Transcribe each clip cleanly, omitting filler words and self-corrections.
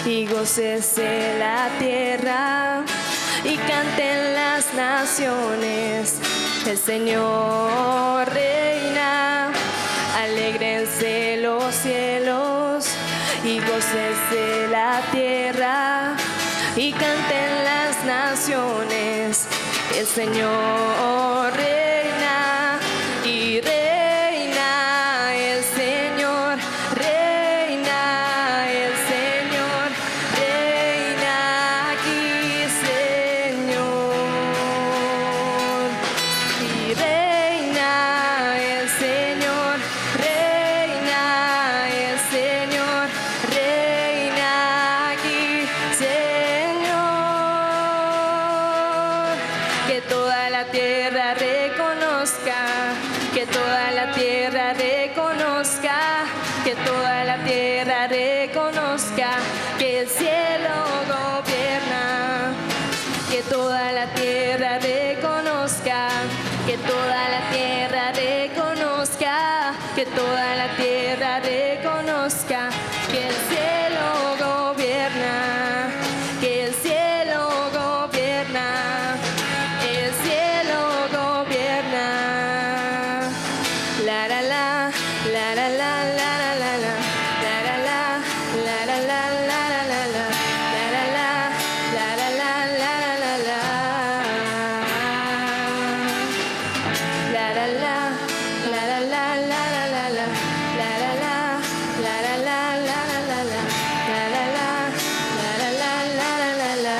y gócese la tierra y canten las naciones. El Señor reina, alégrense los cielos y gócese la tierra y canten las naciones. El Señor reina y reina el Señor, reina el Señor, reina aquí, Señor. Y reina el Señor, reina el Señor, reina aquí, Señor. Que toda la tierra reconozca, que toda la tierra reconozca, que toda la tierra reconozca que el cielo gobierna. Que toda la tierra reconozca, que toda la tierra reconozca, que toda la tierra reconozca que el cielo gobierna, que el cielo gobierna, el cielo gobierna. La la la, la la la, la la la la, la la la, la la la, la la la la, la la la, la la la, la la la la. La la la, la la la, la la la la, la la la, la la la, la la la la, la la la, la la la, la la la.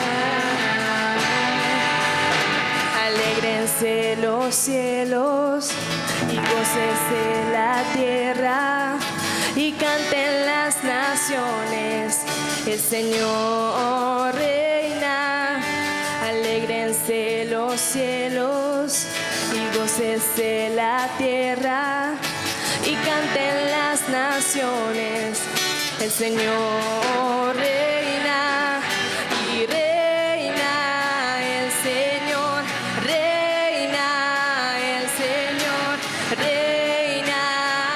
Alégrense los cielos y gócese la tierra y canten las naciones. El Señor reina, alégrense los cielos y gócese la tierra y canten las naciones. El Señor reina y reina el Señor, reina el Señor, reina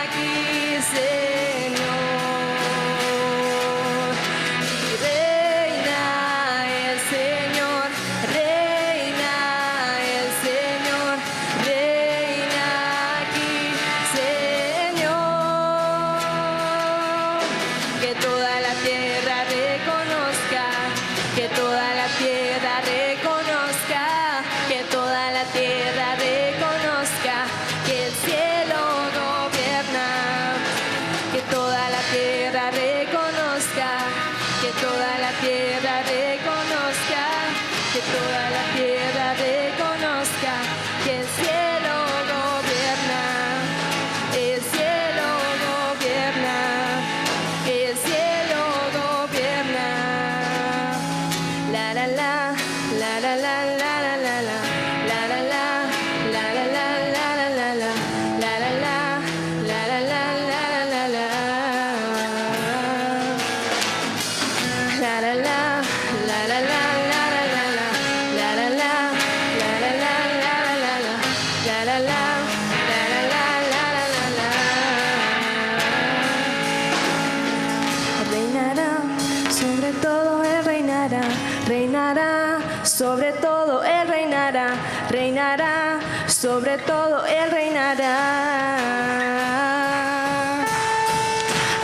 aquí, Señor. Y reina el Señor, reina el Señor, reina aquí, Señor. Que toda la tierra reconozca, que toda la tierra reconozca, que toda la tierra reconozca que el cielo gobierna. Que toda la tierra reconozca, que toda la tierra reconozca, que toda la tierra reconozca que el cielo gobierna, el cielo gobierna, el cielo gobierna. La la la, la la la, la la la la, la la la, la la la, la la la la, la la la, la la la, la la la. La la la, la la la, la la la la, la la la, la la la, la la la la, la la la, la la la, la la la la. Reinará sobre todo, él reinará, reinará sobre todo, él reinará, reinará sobre todo, él reinará.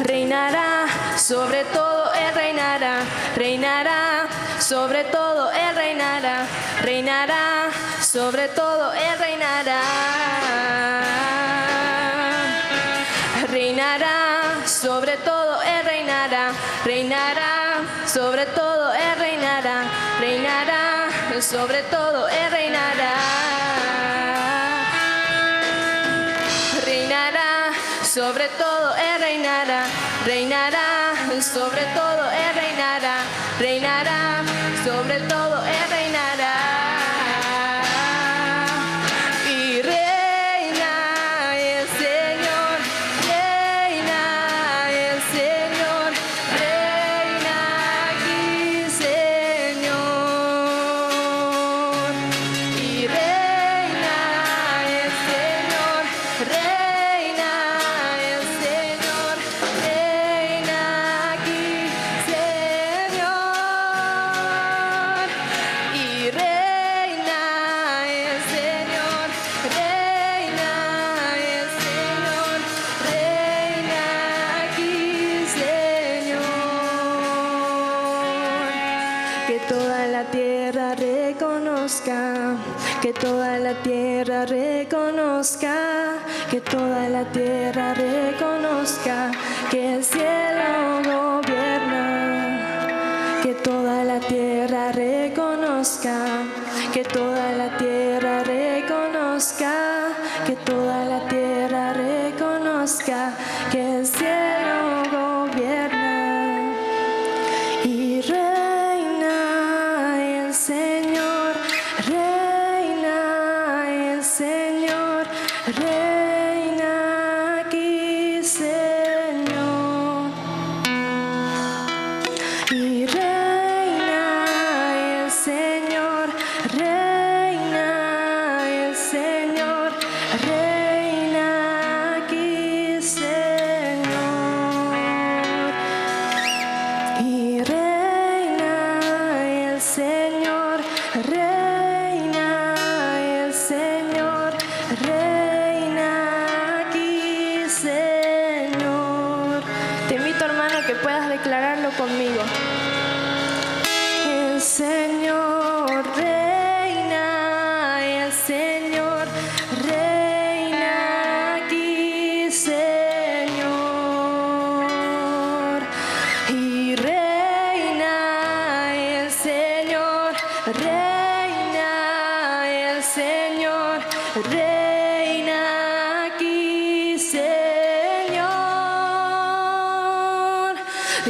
Reinará sobre todo, él reinará, reinará sobre todo, él reinará, reinará sobre todo, él reinará. Reinará sobre todo, él reinará, reinará sobre todo, él reinará, reinará sobre todo, él reinará. Reinará sobre todo, él reinará, reinará sobre todo, él reinará, reinará sobre todo, él reinará. Y reina el Señor, reina el Señor, reina aquí, Señor. Y reina el Señor, reina el Señor, reina aquí, Señor. reconozca, que toda la tierra reconozca, que toda la tierra reconozca, que el cielo gobierna, que toda la tierra reconozca, que toda la tierra reconozca, que toda la tierra reconozca, que el cielo gobierna y reina el Señor, reina el Señor, reina aquí, Señor. Y reina el Señor, reina el Señor, reina aquí, Señor. Y reina el Señor, reina el Señor, reina aquí, Señor. Te invito, hermano, que puedas declararlo conmigo. El Señor reina, el Señor reina aquí, Señor. Y reina el Señor, reina el Señor, reina aquí, Señor.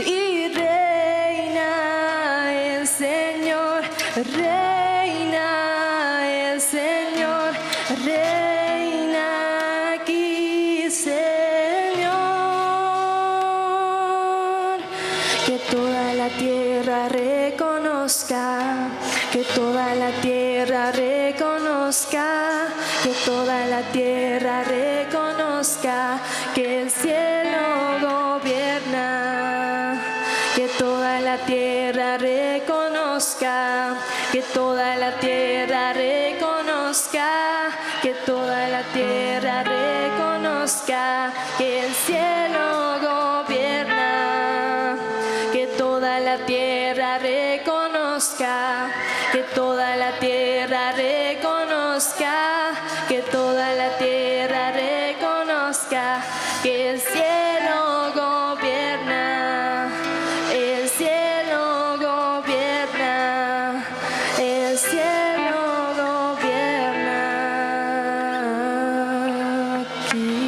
Y reina el Señor, reina el Señor, reina aquí, Señor. Que toda la tierra reconozca, que toda la tierra reconozca, que toda la tierra reconozca, que el cielo gobierna, que toda la tierra reconozca, que toda la tierra reconozca, que toda la tierra reconozca, que el cielo gobierna, que toda la tierra reconozca, que toda la tierra reconozca, que toda la tierra reconozca, que el cielo gobierna, el cielo gobierna, el cielo gobierna aquí.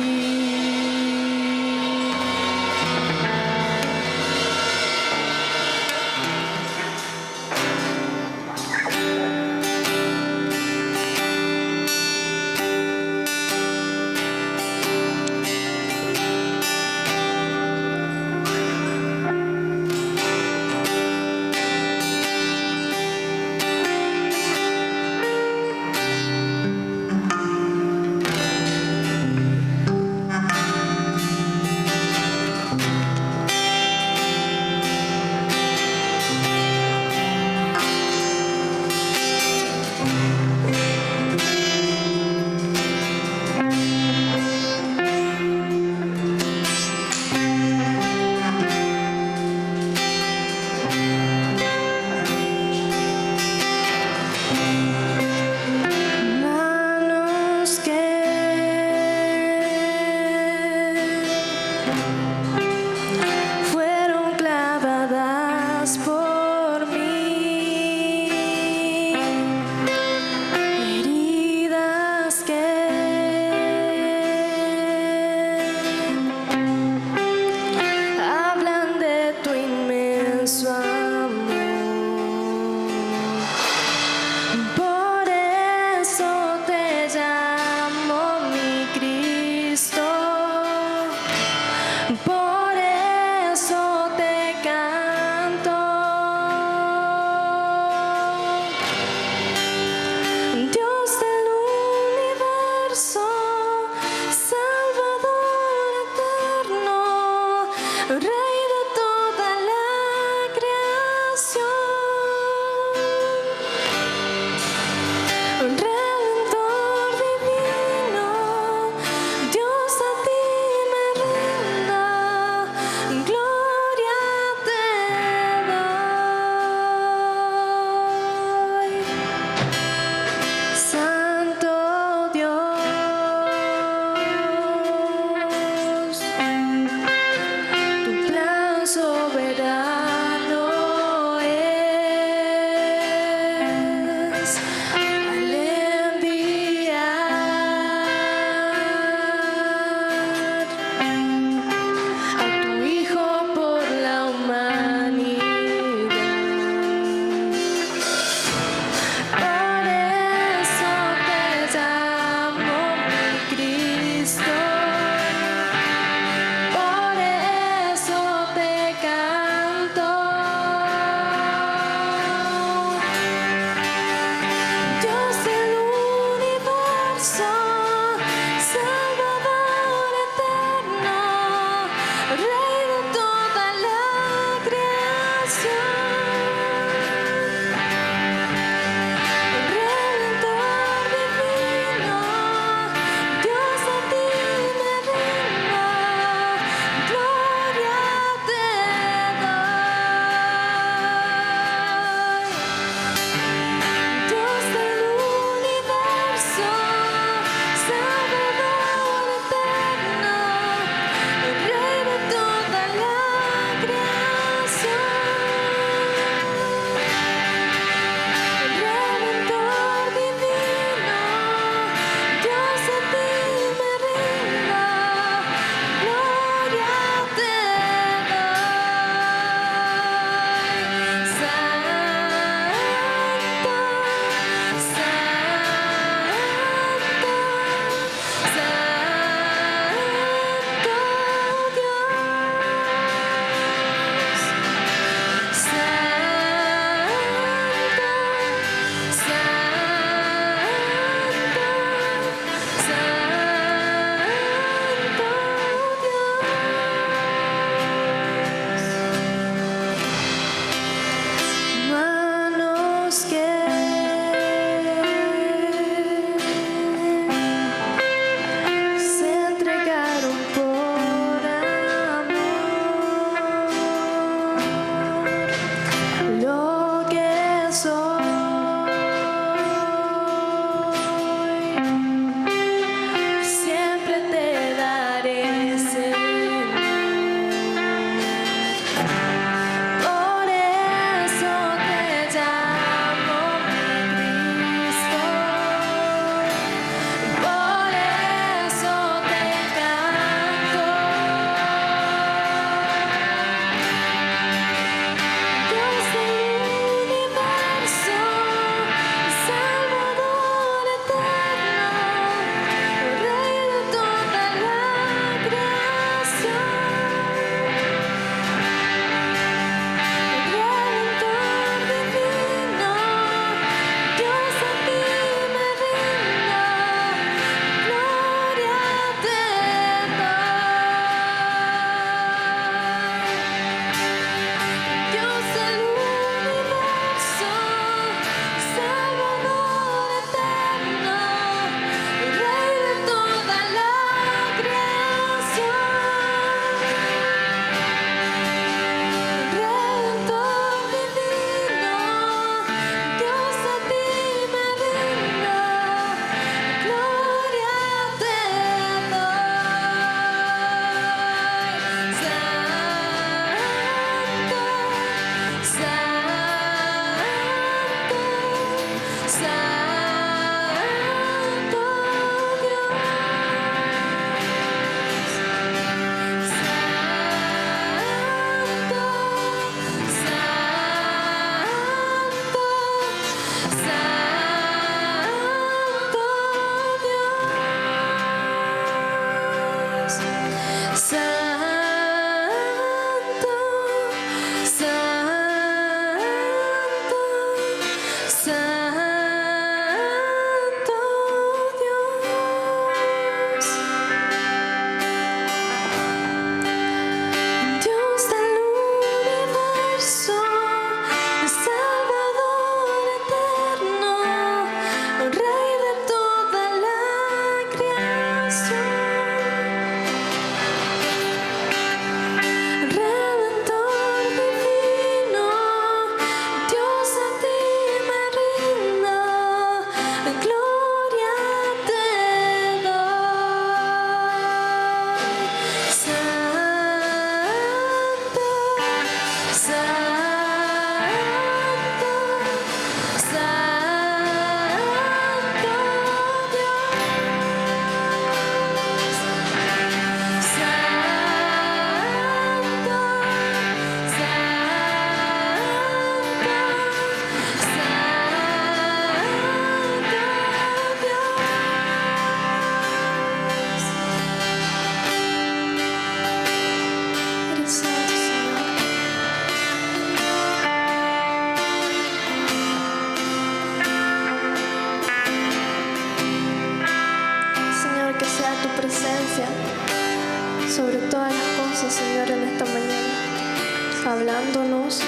sobre todas las cosas, Señor, en esta mañana, hablándonos.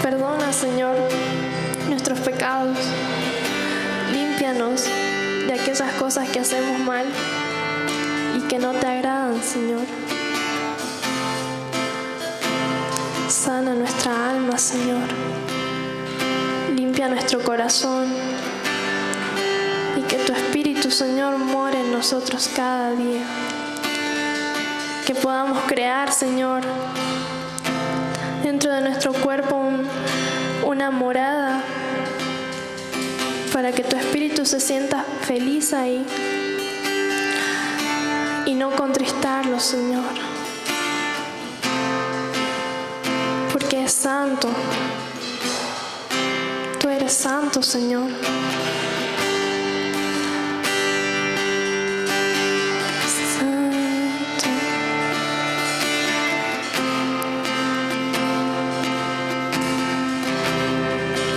Perdona, Señor, nuestros pecados. Límpianos de aquellas cosas que hacemos mal y que no te agradan, Señor. Sana nuestra alma, Señor. Limpia nuestro corazón y que tu Espíritu, Señor, more en nosotros cada día. Que podamos crear, Señor, dentro de nuestro cuerpo una morada para que tu Espíritu se sienta feliz ahí y no contristarlo, Señor, porque es santo. Tú eres santo, Señor.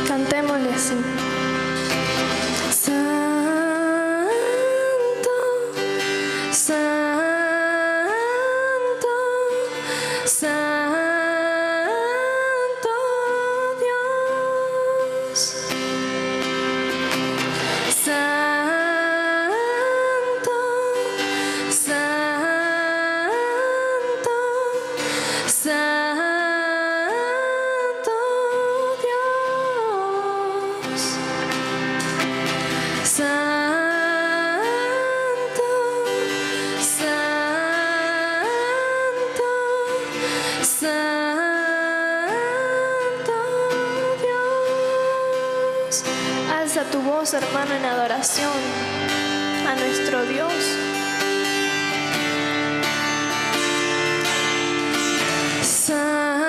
Cantémosle así. Alza tu voz, hermano, en adoración a nuestro Dios. Santo,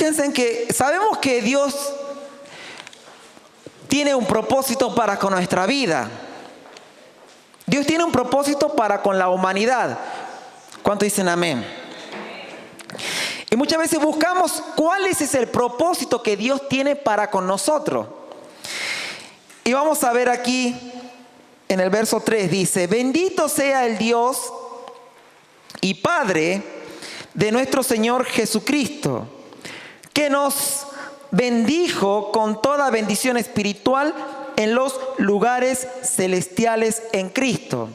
fíjense en que sabemos que Dios tiene un propósito para con nuestra vida. Dios tiene un propósito para con la humanidad. ¿Cuánto dicen amén? Y muchas veces buscamos cuál es ese propósito que Dios tiene para con nosotros. Y vamos a ver aquí en el verso 3, dice: bendito sea el Dios y Padre de nuestro Señor Jesucristo, que nos bendijo con toda bendición espiritual en los lugares celestiales en Cristo,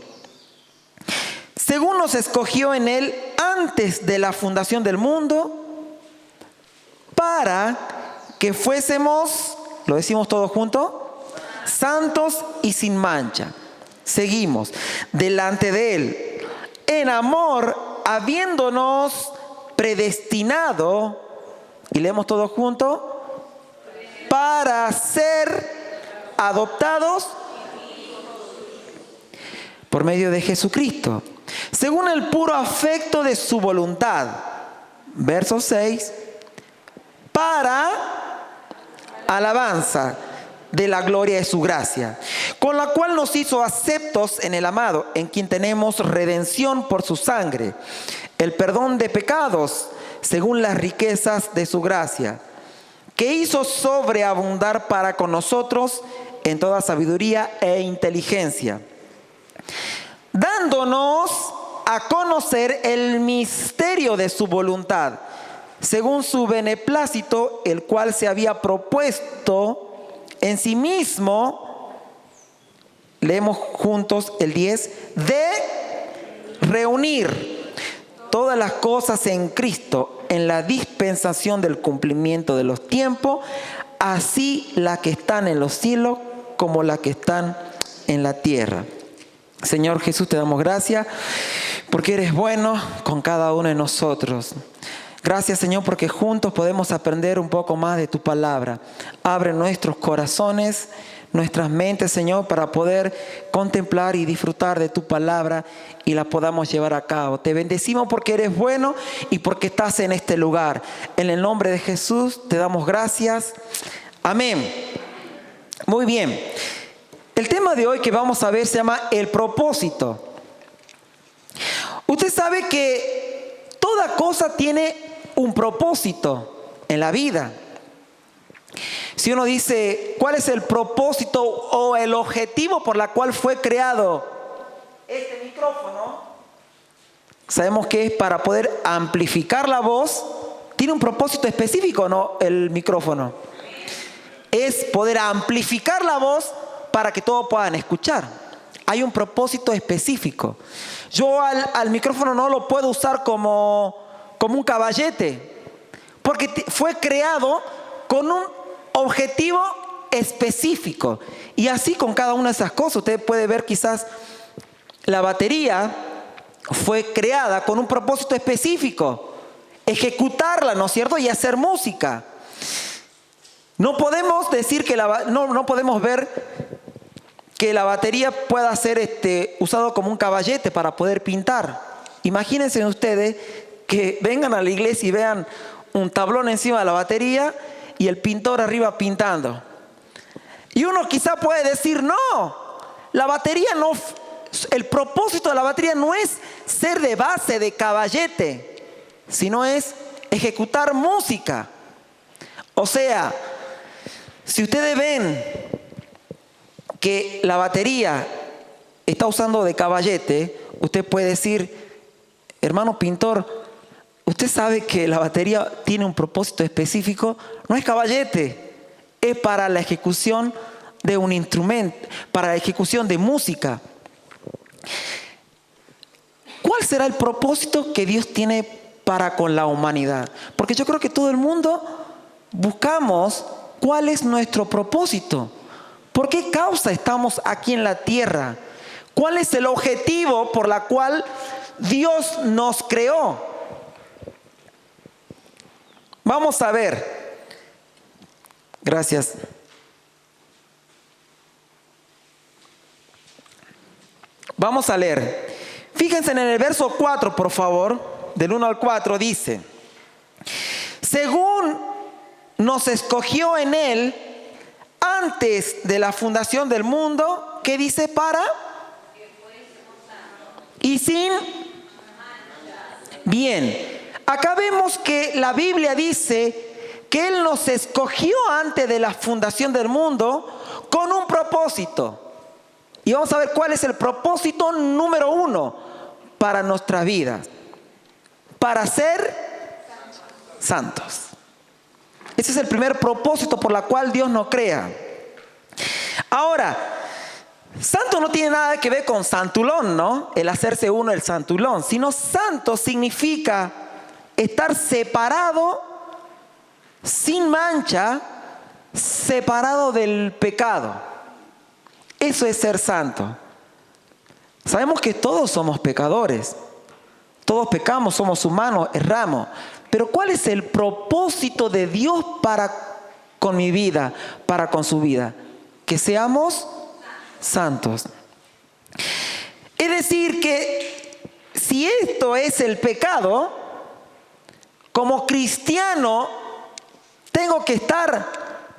según nos escogió en Él antes de la fundación del mundo, para que fuésemos, lo decimos todos juntos, santos y sin mancha. Seguimos, delante de Él, en amor, habiéndonos predestinado, y leemos todos juntos, para ser adoptados por medio de Jesucristo, según el puro afecto de su voluntad. Verso 6, para alabanza de la gloria de su gracia, con la cual nos hizo aceptos en el amado, en quien tenemos redención por su sangre, el perdón de pecados, según las riquezas de su gracia, que hizo sobreabundar para con nosotros en toda sabiduría e inteligencia, dándonos a conocer el misterio de su voluntad, según su beneplácito, el cual se había propuesto en sí mismo, leemos juntos el 10, de reunir todas las cosas en Cristo, en la dispensación del cumplimiento de los tiempos, así las que están en los cielos como las que están en la tierra. Señor Jesús, te damos gracias porque eres bueno con cada uno de nosotros. Gracias, Señor, porque juntos podemos aprender un poco más de tu palabra. Abre nuestros corazones, nuestras mentes, Señor, para poder contemplar y disfrutar de tu palabra y la podamos llevar a cabo. Te bendecimos porque eres bueno y porque estás en este lugar. En el nombre de Jesús te damos gracias. Amén. Muy bien. El tema de hoy que vamos a ver se llama el propósito. Usted sabe que toda cosa tiene un propósito en la vida. Si uno dice, ¿cuál es el propósito o el objetivo por la cual fue creado este micrófono? Sabemos que es para poder amplificar la voz. ¿Tiene un propósito específico o no el micrófono? Es poder amplificar la voz para que todos puedan escuchar. Hay un propósito específico. Yo al micrófono no lo puedo usar como un caballete, porque fue creado con un objetivo específico. Y así con cada una de esas cosas. Usted puede ver quizás la batería fue creada con un propósito específico, ejecutarla, ¿no es cierto? Y hacer música. No podemos decir que no podemos ver que la batería pueda ser usado como un caballete para poder pintar. Imagínense ustedes que vengan a la iglesia y vean un tablón encima de la batería y el pintor arriba pintando. Y uno quizá puede decir, no, la batería no, el propósito de la batería no es ser de base, de caballete, sino es ejecutar música. O sea, si ustedes ven que la batería está usando de caballete, usted puede decir, hermano pintor, usted sabe que la batería tiene un propósito específico, no es caballete, es para la ejecución de un instrumento, para la ejecución de música. ¿Cuál será el propósito que Dios tiene para con la humanidad? Porque yo creo que todo el mundo buscamos cuál es nuestro propósito. ¿Por qué causa estamos aquí en la tierra? ¿Cuál es el objetivo por la cual Dios nos creó? Vamos a ver. Gracias. Vamos a leer. Fíjense en el verso 4, por favor. Del 1 al 4 dice: según nos escogió en Él antes de la fundación del mundo, ¿qué dice? Para y sin. Bien, acá vemos que la Biblia dice que Él nos escogió antes de la fundación del mundo con un propósito. Y vamos a ver cuál es el propósito número 1 para nuestra vida. Para ser santos. Ese es el primer propósito por el cual Dios nos crea. Ahora, santo no tiene nada que ver con santulón, ¿no? El hacerse uno el santulón. Sino santo significa estar separado, sin mancha, separado del pecado. Eso es ser santo. Sabemos que todos somos pecadores. Todos pecamos, somos humanos, erramos. Pero ¿cuál es el propósito de Dios para con mi vida, para con su vida? Que seamos santos. Es decir, que si esto es el pecado, como cristiano, ¿tengo que estar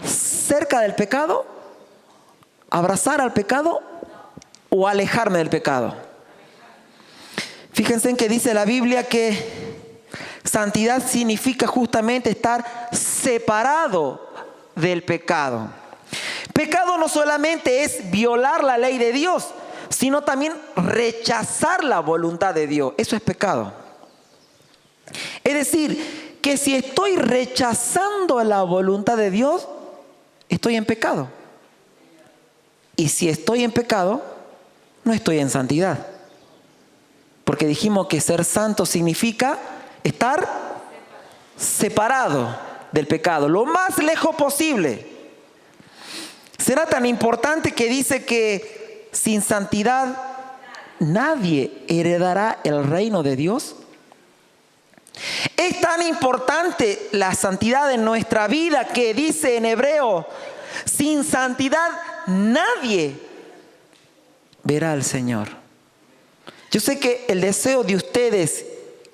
cerca del pecado? ¿Abrazar al pecado o alejarme del pecado? Fíjense en que dice la Biblia que santidad significa justamente estar separado del pecado. Pecado no solamente es violar la ley de Dios, sino también rechazar la voluntad de Dios. Eso es pecado. Es decir, que si estoy rechazando la voluntad de Dios, estoy en pecado. Y si estoy en pecado, no estoy en santidad. Porque dijimos que ser santo significa estar separado del pecado, lo más lejos posible. Será tan importante que dice que sin santidad nadie heredará el reino de Dios. Es tan importante la santidad en nuestra vida que dice en Hebreo, sin santidad nadie verá al Señor. Yo sé que el deseo de ustedes,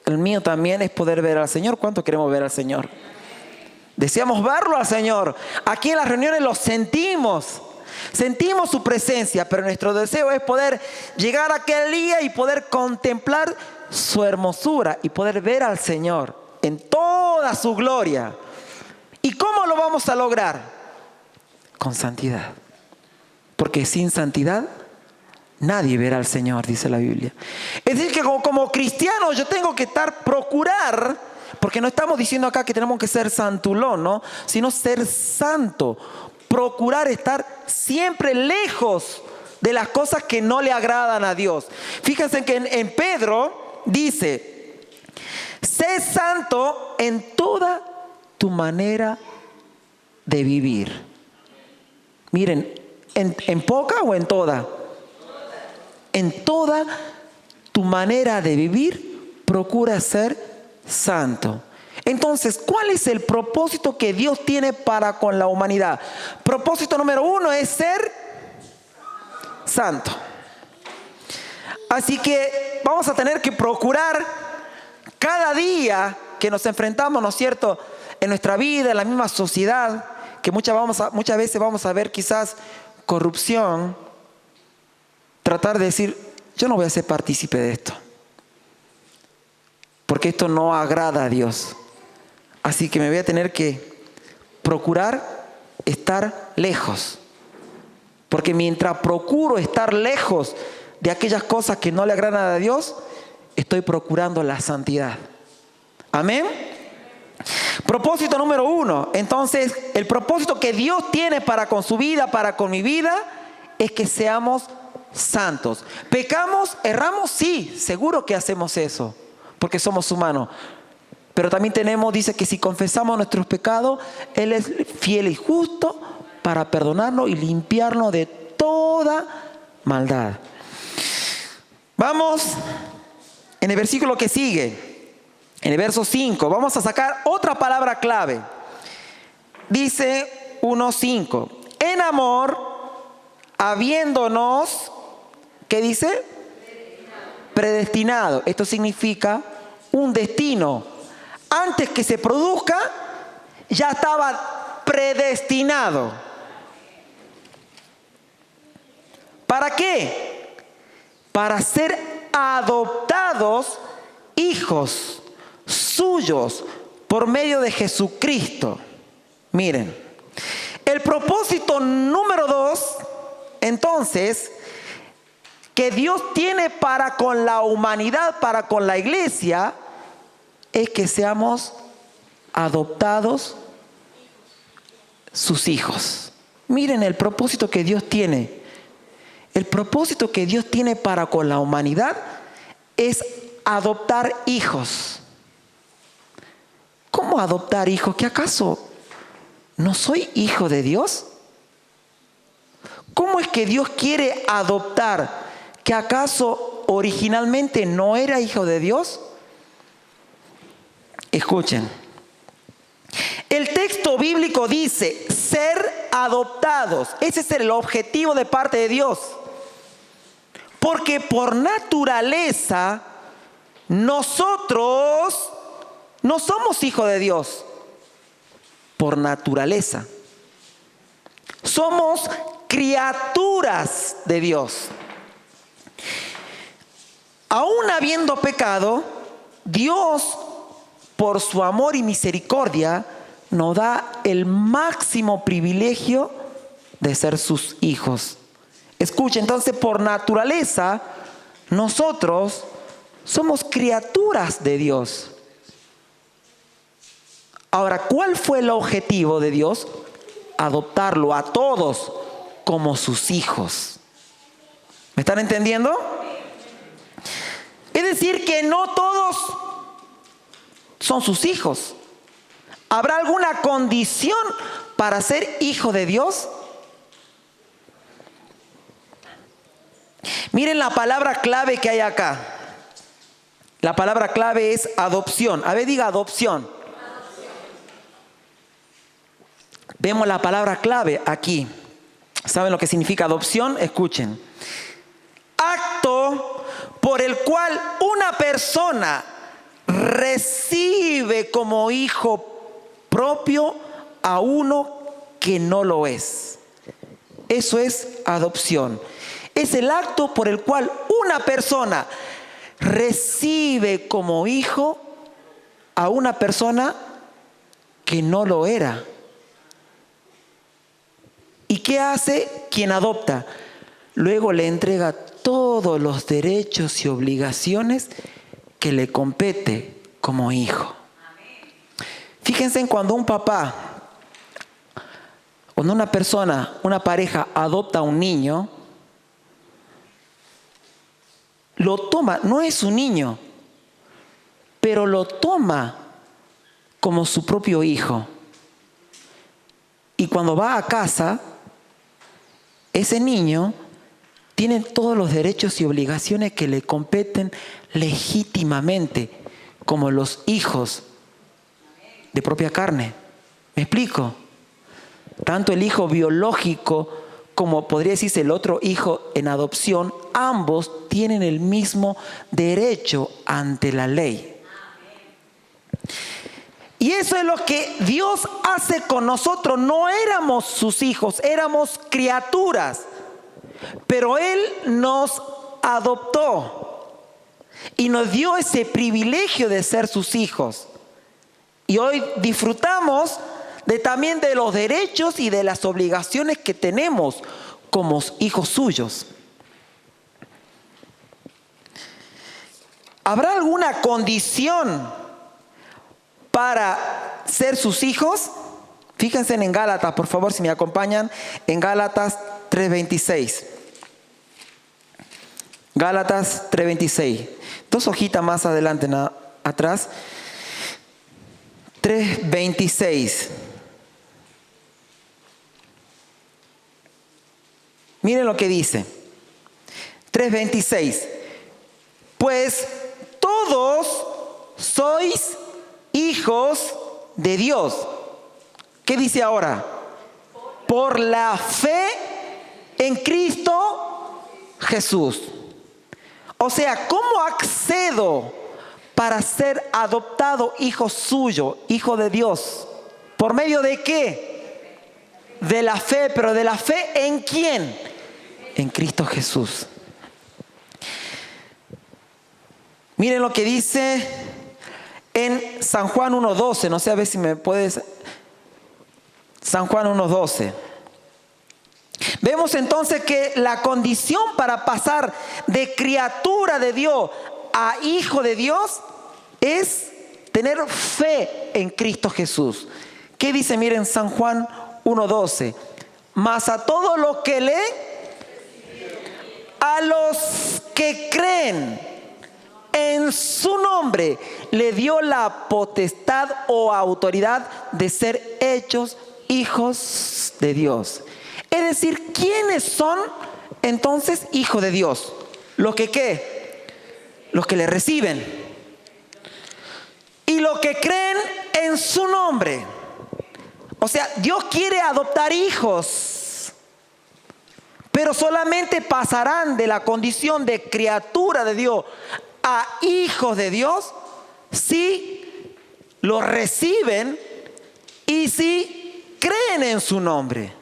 el mío también, es poder ver al Señor. ¿Cuánto queremos ver al Señor? Deseamos verlo al Señor. Aquí en las reuniones lo sentimos. Sentimos su presencia, pero nuestro deseo es poder llegar a aquel día y poder contemplar su hermosura y poder ver al Señor en toda su gloria. ¿Y cómo lo vamos a lograr? Con santidad. Porque sin santidad nadie verá al Señor, dice la Biblia. Es decir, que como cristiano yo tengo que procurar, porque no estamos diciendo acá que tenemos que ser santulón, ¿no? Sino ser santo. Procurar estar siempre lejos de las cosas que no le agradan a Dios. Fíjense que en Pedro dice, sé santo en toda tu manera de vivir. Miren, ¿en poca o en toda? En toda tu manera de vivir, procura ser santo. Entonces, ¿cuál es el propósito que Dios tiene para con la humanidad? Propósito número 1 es ser santo. Así que vamos a tener que procurar cada día que nos enfrentamos, ¿no es cierto?, en nuestra vida, en la misma sociedad, que muchas veces vamos a ver quizás corrupción, tratar de decir, yo no voy a ser partícipe de esto, porque esto no agrada a Dios. Así que me voy a tener que procurar estar lejos. Porque mientras procuro estar lejos de aquellas cosas que no le agradan a Dios, estoy procurando la santidad. Amén. Propósito número 1. Entonces, el propósito que Dios tiene para con su vida, para con mi vida, es que seamos santos. ¿Pecamos? ¿Erramos? Sí, seguro que hacemos eso, porque somos humanos. Pero también dice que si confesamos nuestros pecados, Él es fiel y justo para perdonarnos y limpiarnos de toda maldad. Vamos en el versículo que sigue, en el verso 5, vamos a sacar otra palabra clave. Dice 1:5, en amor, habiéndonos, ¿qué dice? Predestinado. Esto significa un destino. Antes que se produzca, ya estaba predestinado. ¿Para qué? Para ser adoptados hijos suyos por medio de Jesucristo. Miren, el propósito número 2, entonces, que Dios tiene para con la humanidad, para con la iglesia, es que seamos adoptados sus hijos. Miren el propósito que Dios tiene. El propósito que Dios tiene para con la humanidad es adoptar hijos. ¿Cómo adoptar hijos? ¿Que acaso no soy hijo de Dios? ¿Cómo es que Dios quiere adoptar? ¿Que acaso originalmente no era hijo de Dios? Escuchen. El texto bíblico dice ser adoptados. Ese es el objetivo de parte de Dios. Porque por naturaleza nosotros no somos hijos de Dios. Por naturaleza. Somos criaturas de Dios. Aún habiendo pecado, Dios, por su amor y misericordia, nos da el máximo privilegio de ser sus hijos. Escuchen, entonces, por naturaleza, nosotros somos criaturas de Dios. Ahora, ¿cuál fue el objetivo de Dios? Adoptarlo a todos como sus hijos. ¿Me están entendiendo? Es decir, que no todos son sus hijos. ¿Habrá alguna condición para ser hijo de Dios? Miren la palabra clave que hay acá. La palabra clave es adopción. A ver, diga adopción. Vemos la palabra clave aquí. ¿Saben lo que significa adopción? Escuchen. Acto por el cual una persona recibe como hijo propio a uno que no lo es. Eso es adopción. Es el acto por el cual una persona recibe como hijo a una persona que no lo era. ¿Y qué hace quien adopta? Luego le entrega todos los derechos y obligaciones que le compete como hijo. Fíjense en cuando un papá, cuando una persona, una pareja adopta a un niño, lo toma, no es su niño, pero lo toma como su propio hijo. Y cuando va a casa, ese niño tiene todos los derechos y obligaciones que le competen legítimamente, como los hijos de propia carne. ¿Me explico? Tanto el hijo biológico como podría decirse el otro hijo en adopción, ambos tienen el mismo derecho ante la ley. Y eso es lo que Dios hace con nosotros. No éramos sus hijos, éramos criaturas. Pero Él nos adoptó y nos dio ese privilegio de ser sus hijos. Y hoy disfrutamos también de los derechos y de las obligaciones que tenemos como hijos suyos. ¿Habrá alguna condición para ser sus hijos? Fíjense en Gálatas, por favor, si me acompañan, en Gálatas 3:26. Gálatas 3:26. 2 hojitas más adelante, atrás. 3:26. Miren lo que dice. 3:26. Pues todos sois hijos de Dios. ¿Qué dice ahora? Por la fe en Cristo Jesús. O sea, ¿cómo accedo para ser adoptado hijo suyo, hijo de Dios? ¿Por medio de qué? de la fe, pero de la fe ¿en quién? En Cristo Jesús. Miren lo que dice en San Juan 1:12. No sé, a ver si me puedes. San Juan 1:12. Vemos entonces que la condición para pasar de criatura de Dios a hijo de Dios es tener fe en Cristo Jesús. ¿Qué dice? Miren, San Juan 1:12. Mas a todos los que leen, a los que creen en su nombre, le dio la potestad o autoridad de ser hechos hijos de Dios. Es decir, ¿quiénes son entonces hijos de Dios? Los que ¿qué? Los que le reciben. Y los que creen en su nombre. O sea, Dios quiere adoptar hijos, pero solamente pasarán de la condición de criatura de Dios a hijos de Dios si los reciben y si creen en su nombre.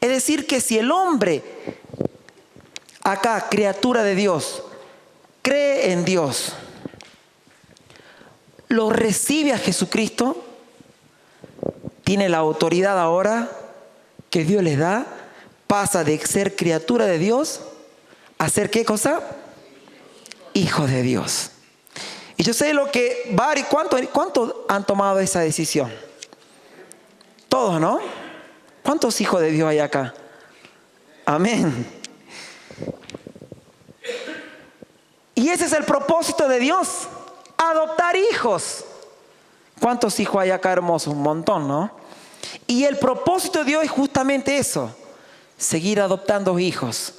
Es decir, que si el hombre, acá, criatura de Dios, cree en Dios, lo recibe a Jesucristo, tiene la autoridad ahora que Dios les da, pasa de ser criatura de Dios a ser ¿qué cosa? Hijo de Dios. Y yo sé lo que ¿cuántos han tomado esa decisión? Todos, ¿no? ¿Cuántos hijos de Dios hay acá? Amén. Y ese es el propósito de Dios, adoptar hijos. ¿Cuántos hijos hay acá hermosos? Un montón, ¿no? Y el propósito de Dios es justamente eso, seguir adoptando hijos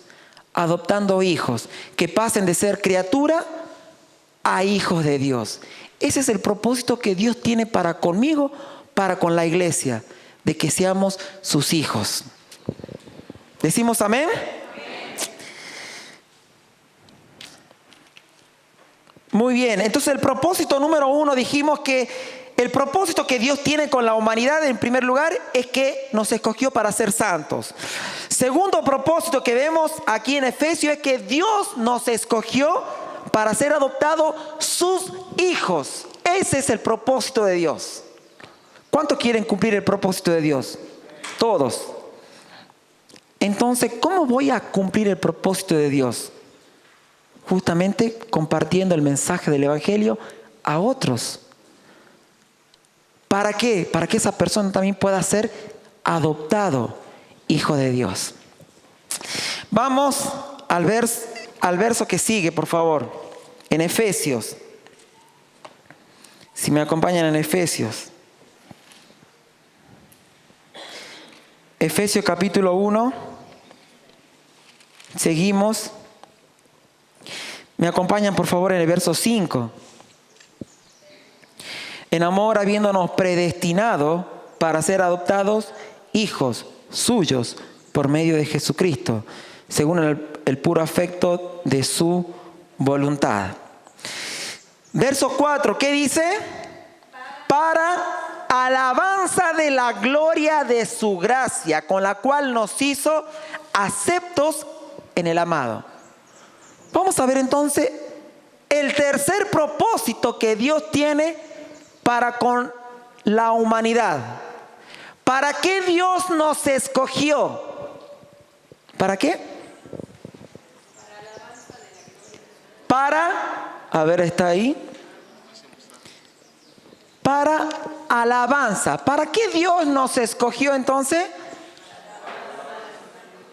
que pasen de ser criatura a hijos de Dios. Ese es el propósito que Dios tiene para conmigo, para con la iglesia, de que seamos sus hijos. ¿Decimos amén? Muy bien, entonces el propósito número 1, dijimos que el propósito que Dios tiene con la humanidad en primer lugar es que nos escogió para ser santos. Segundo propósito que vemos aquí en Efesios es que Dios nos escogió para ser adoptados sus hijos. Ese es el propósito de Dios. ¿Cuántos quieren cumplir el propósito de Dios? Todos. Entonces, ¿cómo voy a cumplir el propósito de Dios? Justamente compartiendo el mensaje del Evangelio a otros. ¿Para qué? Para que esa persona también pueda ser adoptado hijo de Dios. Vamos al verso que sigue, por favor. En Efesios. Si me acompañan en Efesios. Efesios capítulo 1. Seguimos. Me acompañan por favor en el verso 5. En amor, habiéndonos predestinado para ser adoptados hijos suyos por medio de Jesucristo, según el puro afecto de su voluntad. Verso 4, ¿qué dice? Para alabanza de la gloria de su gracia, con la cual nos hizo aceptos en el amado. Vamos a ver entonces el tercer propósito que Dios tiene para con la humanidad. ¿Para qué Dios nos escogió? ¿Para qué? Para, a ver, está ahí. Para alabanza. ¿Para qué Dios nos escogió entonces?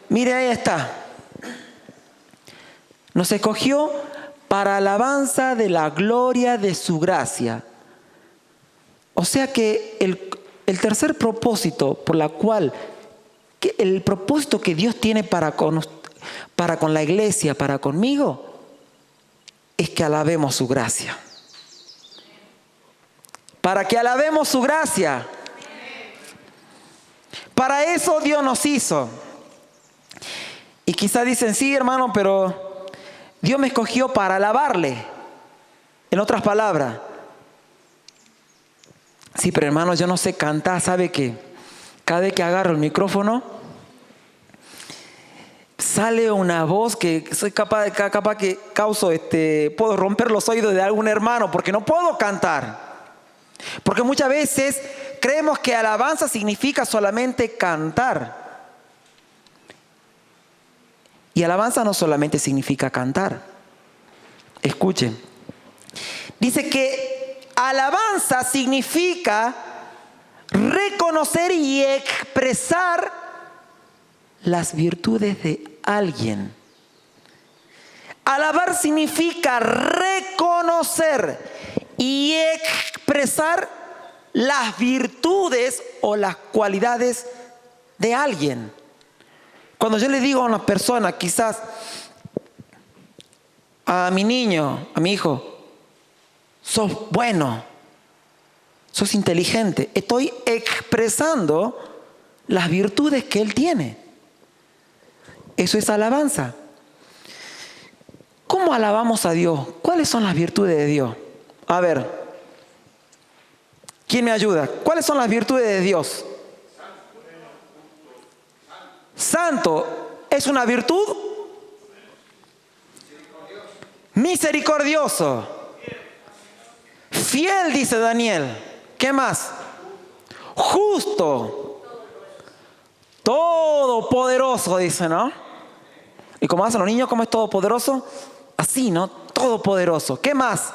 Mire, ahí está. Nos escogió para alabanza de la gloria de su gracia. O sea que el tercer propósito por la cual, el propósito que Dios tiene para con la iglesia, para conmigo, es que alabemos su gracia. Para que alabemos su gracia. Para eso Dios nos hizo. Y quizás dicen, sí hermano, pero Dios me escogió para alabarle. En otras palabras, sí, pero hermano, yo no sé cantar, ¿sabe qué? cada vez que agarro el micrófono, sale una voz que soy capaz que causo, puedo romper los oídos de algún hermano porque no puedo cantar. Porque muchas veces creemos que alabanza significa solamente cantar. Y alabanza no solamente significa cantar. Escuchen. Dice que alabanza significa reconocer y expresar las virtudes de alguien. Alabar significa reconocer y expresar las virtudes o las cualidades de alguien. Cuando yo le digo a una persona, quizás a mi niño, a mi hijo, sos bueno, sos inteligente, estoy expresando las virtudes que él tiene. Eso es alabanza. ¿Cómo alabamos a Dios? ¿Cuáles son las virtudes de Dios? A ver, ¿quién me ayuda? ¿Cuáles son las virtudes de Dios? Santo es una virtud. Misericordioso. Fiel, dice Daniel. ¿Qué más? Justo. Todopoderoso, dice, ¿no? ¿Y cómo hacen los niños? ¿Cómo es todopoderoso? Así, ¿no? Todopoderoso. ¿Qué más?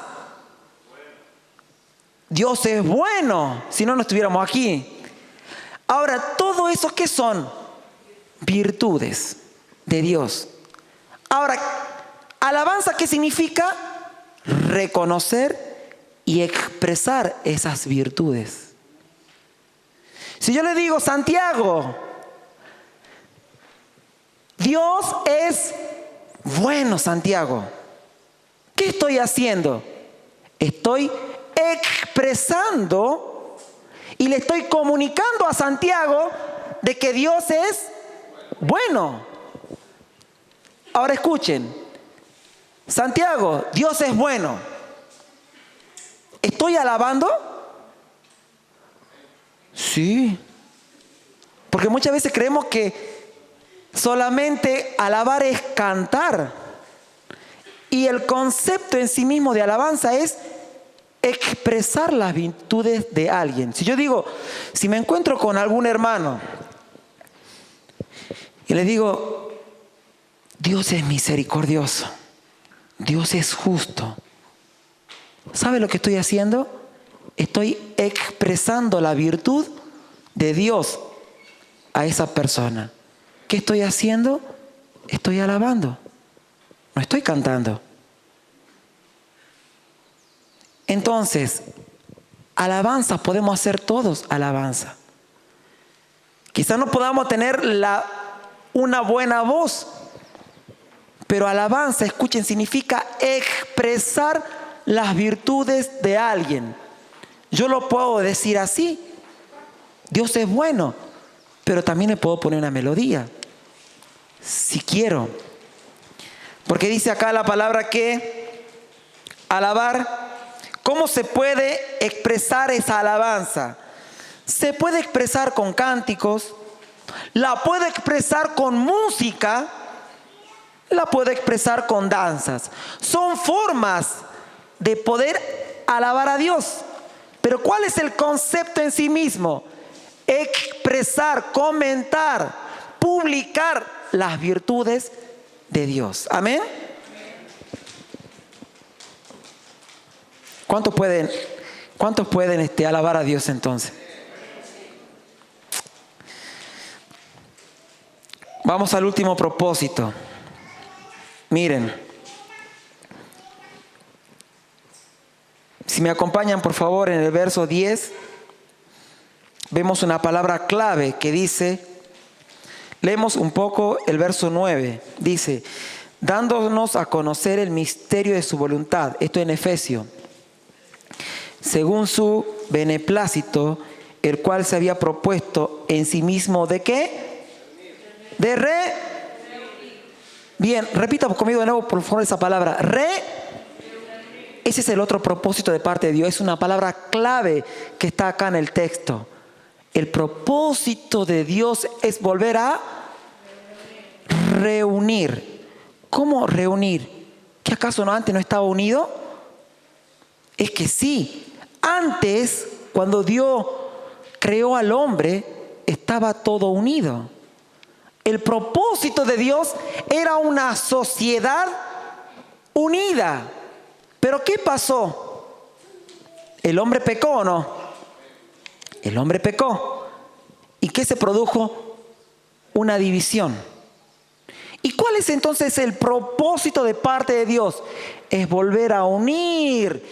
Dios es bueno, si no, no estuviéramos aquí. Ahora, todo eso, ¿qué son? Virtudes de Dios. Ahora, alabanza, ¿qué significa? Reconocer y expresar esas virtudes. Si yo le digo, Santiago, Dios es bueno, Santiago, ¿qué estoy haciendo? Estoy expresando y le estoy comunicando a Santiago de que Dios es bueno. Ahora escuchen, Santiago, Dios es bueno. ¿Estoy alabando? Sí. Porque muchas veces creemos que solamente alabar es cantar. Y el concepto en sí mismo de alabanza es expresar las virtudes de alguien. Si yo digo, si me encuentro con algún hermano y le digo, Dios es misericordioso, Dios es justo, ¿sabe lo que estoy haciendo? Estoy expresando la virtud de Dios a esa persona. ¿Qué estoy haciendo? Estoy alabando, no estoy cantando. Entonces, alabanza podemos hacer todos alabanza. Quizás no podamos tener una buena voz, pero alabanza, escuchen, significa expresar las virtudes de alguien. Yo lo puedo decir así. Dios es bueno, pero también le puedo poner una melodía, si quiero. Porque dice acá la palabra que alabar. ¿Cómo se puede expresar esa alabanza? Se puede expresar con cánticos, la puede expresar con música, la puede expresar con danzas. Son formas de poder alabar a Dios. Pero ¿cuál es el concepto en sí mismo? Expresar, comentar, publicar las virtudes de Dios. Amén. ¿Cuántos pueden alabar a Dios entonces? Vamos al último propósito. Miren. Si me acompañan por favor en el verso 10, vemos una palabra clave que dice, leemos un poco el verso 9, dice, dándonos a conocer el misterio de su voluntad, esto en Efesios, según su beneplácito, el cual se había propuesto en sí mismo, ¿de qué? Bien, repita conmigo de nuevo por favor esa palabra, Ese es el otro propósito de parte de Dios, es una palabra clave que está acá en el texto. El propósito de Dios es volver a reunir. ¿Cómo reunir? ¿Que acaso antes no estaba unido? Es que sí. Antes, cuando Dios creó al hombre, estaba todo unido. El propósito de Dios era una sociedad unida. Pero ¿qué pasó? ¿El hombre pecó o no? El hombre pecó. ¿Y qué se produjo? Una división. ¿Y cuál es entonces el propósito de parte de Dios? Es volver a unir.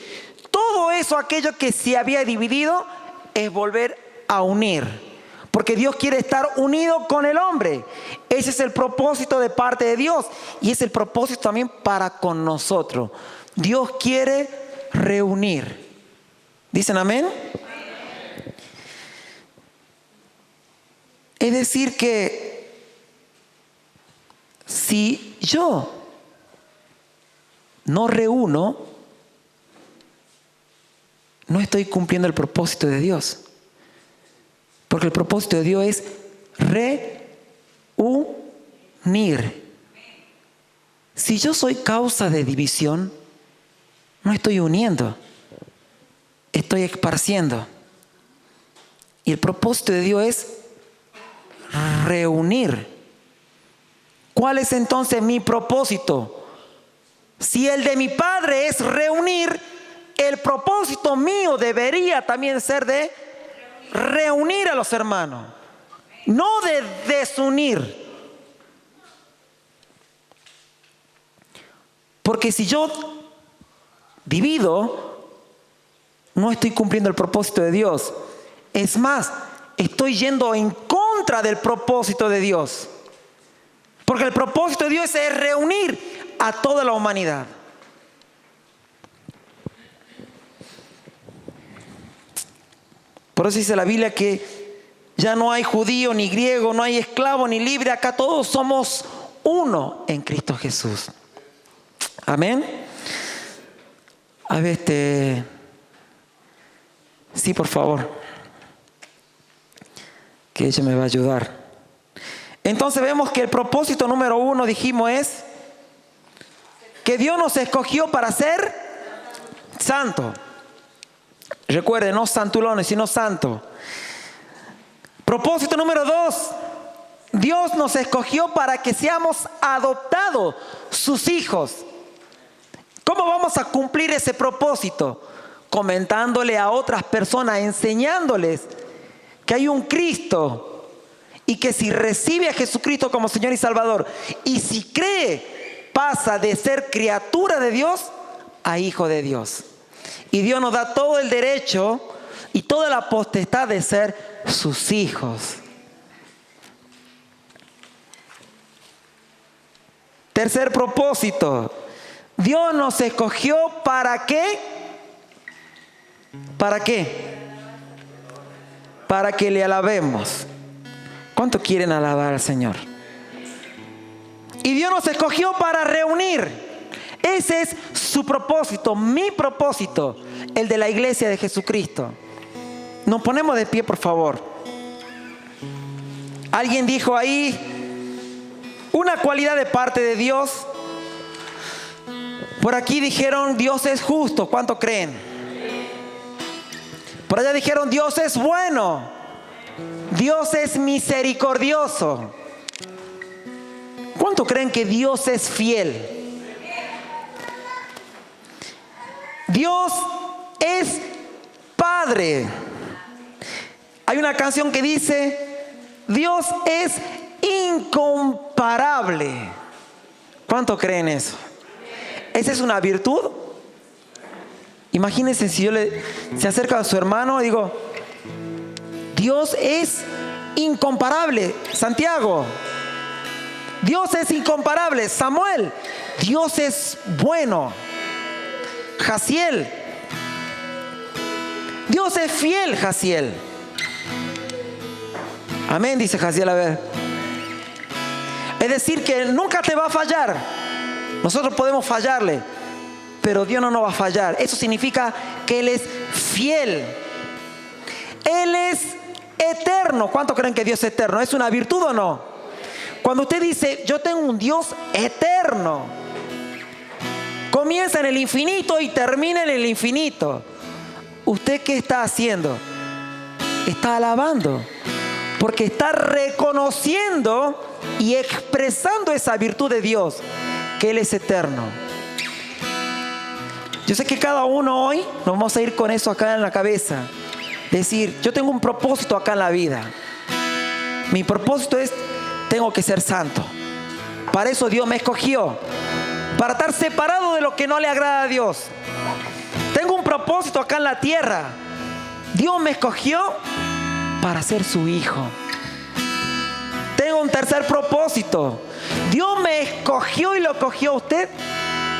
Todo eso, aquello que se había dividido, es volver a unir. Porque Dios quiere estar unido con el hombre. Ese es el propósito de parte de Dios. Y es el propósito también para con nosotros. Dios quiere reunir. ¿Dicen amén? Es decir que si yo no reúno, no estoy cumpliendo el propósito de Dios. Porque el propósito de Dios es reunir. Si yo soy causa de división, no estoy uniendo, estoy esparciendo. Y el propósito de Dios es reunir. ¿Cuál es entonces mi propósito? Si el de mi Padre es reunir, el propósito mío debería también ser de reunir a los hermanos, no de desunir. Porque si yo divido, no estoy cumpliendo el propósito de Dios. Es más, estoy yendo en contra del propósito de Dios. Porque el propósito de Dios es reunir a toda la humanidad. Por eso dice la Biblia que ya no hay judío ni griego, no hay esclavo ni libre. Acá todos somos uno en Cristo Jesús. Amén. A ver, sí, por favor. Que ella me va a ayudar. Entonces vemos que el propósito número 1, dijimos, es que Dios nos escogió para ser santos. Recuerden, no santulones, sino santos. Propósito número 2, Dios nos escogió para que seamos adoptados sus hijos. ¿Cómo vamos a cumplir ese propósito? Comentándole a otras personas, enseñándoles que hay un Cristo y que si recibe a Jesucristo como Señor y Salvador y si cree, pasa de ser criatura de Dios a hijo de Dios. Y Dios nos da todo el derecho y toda la potestad de ser sus hijos. Tercer propósito. Dios nos escogió ¿para qué? ¿Para qué? Para que le alabemos. ¿Cuánto quieren alabar al Señor? Y Dios nos escogió para reunir. Ese es su propósito, mi propósito, el de la iglesia de Jesucristo. Nos ponemos de pie, por favor. Alguien dijo ahí una cualidad de parte de Dios. Por aquí dijeron Dios es justo. ¿Cuánto creen? Por allá dijeron Dios es bueno. Dios es misericordioso. ¿Cuánto creen que Dios es fiel? Dios es Padre. Hay una canción que dice Dios es incomparable. ¿Cuánto creen eso? ¿Esa es una virtud? Imagínense si yo se acerca a su hermano y digo Dios es incomparable. Santiago, Dios es incomparable. Samuel, Dios es bueno. Jaciel, Dios es fiel. Jaciel, amén, dice Jaciel. A ver, es decir que nunca te va a fallar. Nosotros podemos fallarle, pero Dios no nos va a fallar. Eso significa que Él es fiel. Él es eterno. ¿Cuántos creen que Dios es eterno? ¿Es una virtud o no? Cuando usted dice, yo tengo un Dios eterno, comienza en el infinito y termina en el infinito. ¿Usted qué está haciendo? Está alabando, porque está reconociendo y expresando esa virtud de Dios, que Él es eterno. Yo sé que cada uno hoy nos vamos a ir con eso acá en la cabeza. Decir, yo tengo un propósito acá en la vida. Mi propósito es, tengo que ser santo. Para eso Dios me escogió, para estar separado de lo que no le agrada a Dios. Tengo un propósito acá en la tierra. Dios me escogió para ser su hijo. Tengo un tercer propósito. Dios me escogió y lo escogió a usted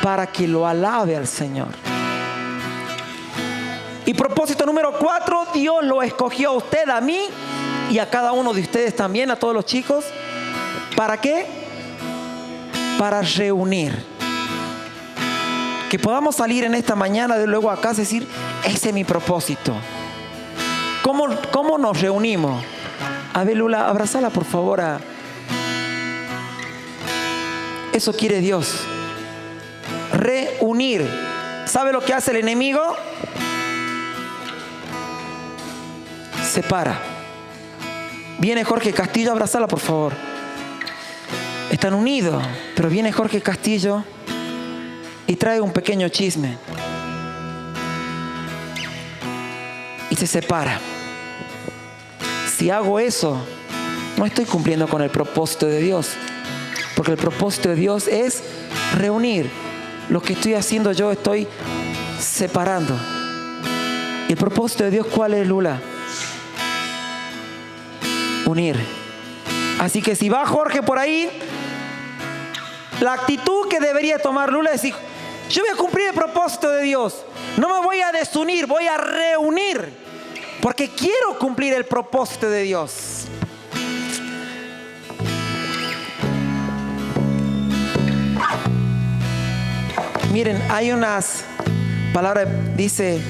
para que lo alabe al Señor. Y propósito número 4, Dios lo escogió a usted, a mí y a cada uno de ustedes también, a todos los chicos. ¿Para qué? Para reunir. Que podamos salir en esta mañana de luego acá y decir, ese es mi propósito. ¿Cómo nos reunimos? A ver, Lula, abrazala por favor. Eso quiere Dios. Reunir. ¿Sabe lo que hace el enemigo? Separa. Viene Jorge Castillo, abrazala por favor. Están unidos, pero viene Jorge Castillo y trae un pequeño chisme y se separa. Si hago eso, no estoy cumpliendo con el propósito de Dios, porque el propósito de Dios es reunir. Lo que estoy haciendo yo, estoy separando. ¿Y el propósito de Dios cuál es, Lula? Unir. Así que si va Jorge por ahí, la actitud que debería tomar Lula es decir, yo voy a cumplir el propósito de Dios. No me voy a desunir, voy a reunir, porque quiero cumplir el propósito de Dios. Miren, hay unas palabras, dice,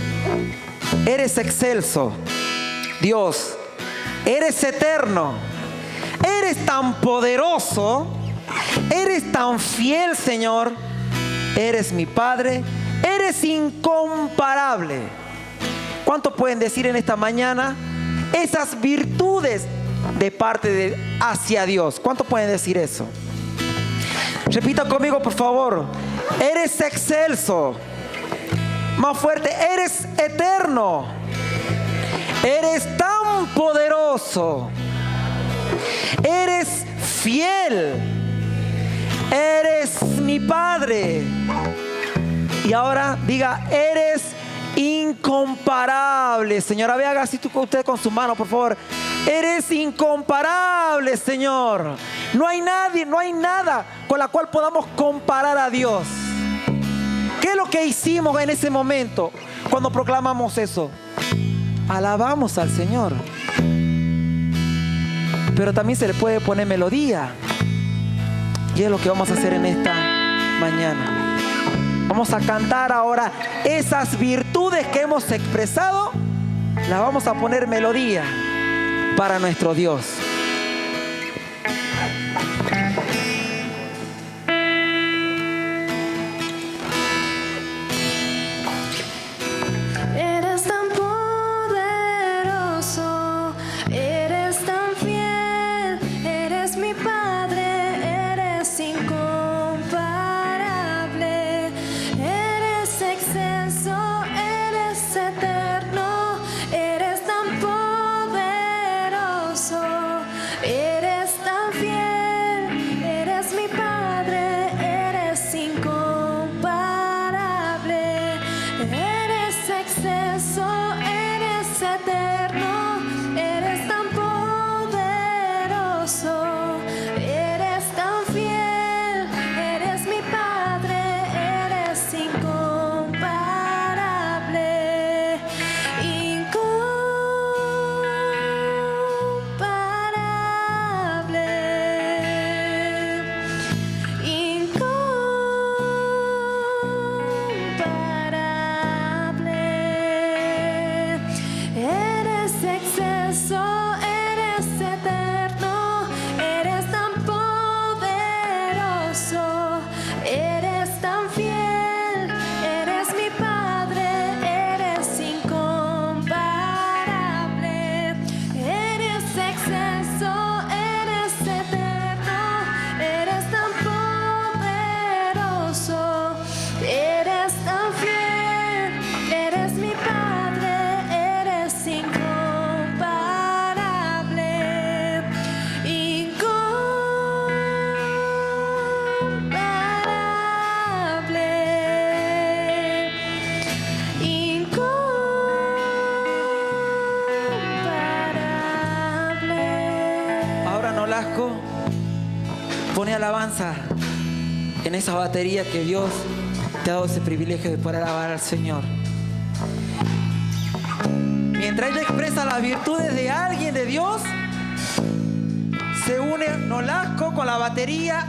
eres excelso, Dios, eres eterno, eres tan poderoso, eres tan fiel, Señor, eres mi Padre, eres incomparable. ¿Cuántos pueden decir en esta mañana esas virtudes de parte de hacia Dios? ¿Cuántos pueden decir eso? Repita conmigo, por favor. Eres excelso. Más fuerte. Eres eterno. Eres tan poderoso. Eres fiel. Eres mi Padre. Y ahora diga, eres incomparable. Señora, vea, haga así usted con su mano, por favor. Eres incomparable, Señor. No hay nadie, no hay nada con la cual podamos comparar a Dios. ¿Qué es lo que hicimos en ese momento cuando proclamamos eso? Alabamos al Señor. Pero también se le puede poner melodía. Y es lo que vamos a hacer en esta mañana. Vamos a cantar ahora esas virtudes que hemos expresado. Las vamos a poner melodía para nuestro Dios. Eres tan poderoso, eres tan fiel, eres mi Padre, eres incomparable, eres excelso, eres eterno, eres tan poderoso, alabanza en esa batería que Dios te ha dado ese privilegio de poder alabar al Señor. Mientras ella expresa las virtudes de alguien, de Dios, se une Nolasco con la batería,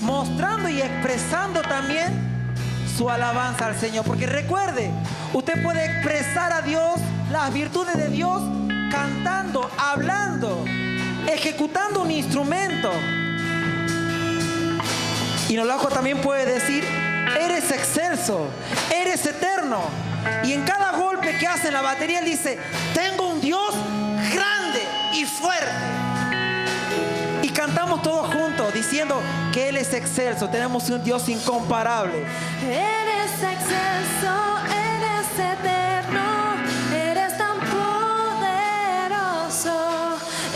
mostrando y expresando también su alabanza al Señor. Porque recuerde, usted puede expresar a Dios, las virtudes de Dios, cantando, hablando, ejecutando un instrumento. Y Nolasco también puede decir: eres excelso, eres eterno. Y en cada golpe que hace en la batería, él dice: tengo un Dios grande y fuerte. Y cantamos todos juntos diciendo que Él es excelso. Tenemos un Dios incomparable. Eres excelso, eres eterno, eres tan poderoso,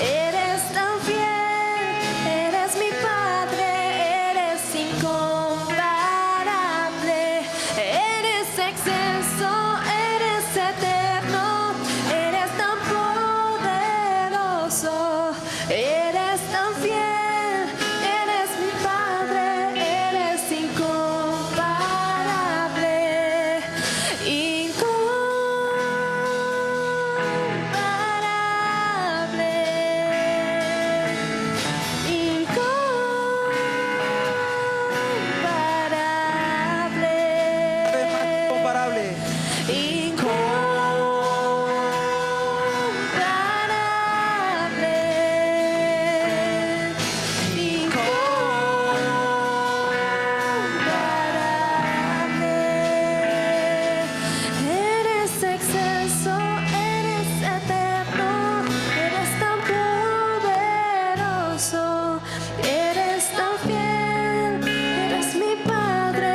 eres tan fiel, eres mi Padre, eres incomparable. Eres excelso, eres eterno, eres tan poderoso, eres tan fiel, eres mi Padre, eres incomparable, incomparable, incomparable, eres excelso, eres eterno, eres tan poderoso, eres tan fiel, eres mi Padre,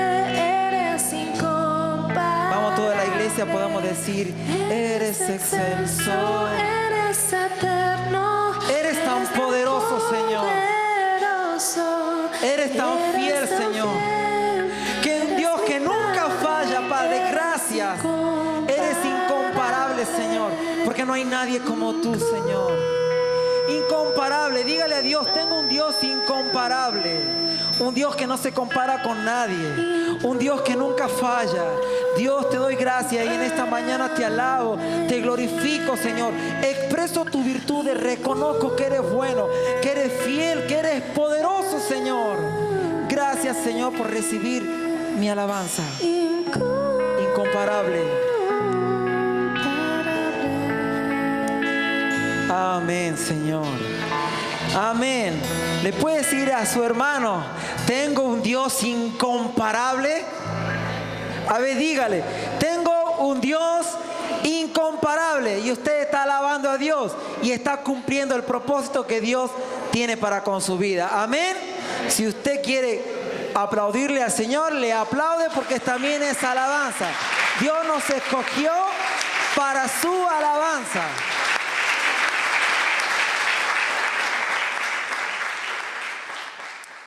eres incomparable. Vamos, toda la iglesia podamos decir: eres excelso, eres eterno, eres tan poderoso, Señor. poderoso, Eres tan fiel, eres tan Señor. fiel, Que un Dios que nunca falla, Padre, gracias. Eres incomparable, Señor, porque no hay nadie como tú, Señor. Incomparable, dígale a Dios: tengo un Dios incomparable. Un Dios que no se compara con nadie. Un Dios que nunca falla. Dios, te doy gracias y en esta mañana te alabo, te glorifico, Señor. Expreso tu virtud, reconozco que eres bueno, que eres fiel, que eres poderoso, Señor. Gracias, Señor, por recibir mi alabanza. Incomparable. Amén, Señor. Amén. ¿Le puede decir a su hermano: tengo un Dios incomparable? A ver, dígale: tengo un Dios incomparable. Y usted está alabando a Dios y está cumpliendo el propósito que Dios tiene para con su vida. Amén. Si usted quiere aplaudirle al Señor, le aplaude, porque también es alabanza. Dios nos escogió para su alabanza.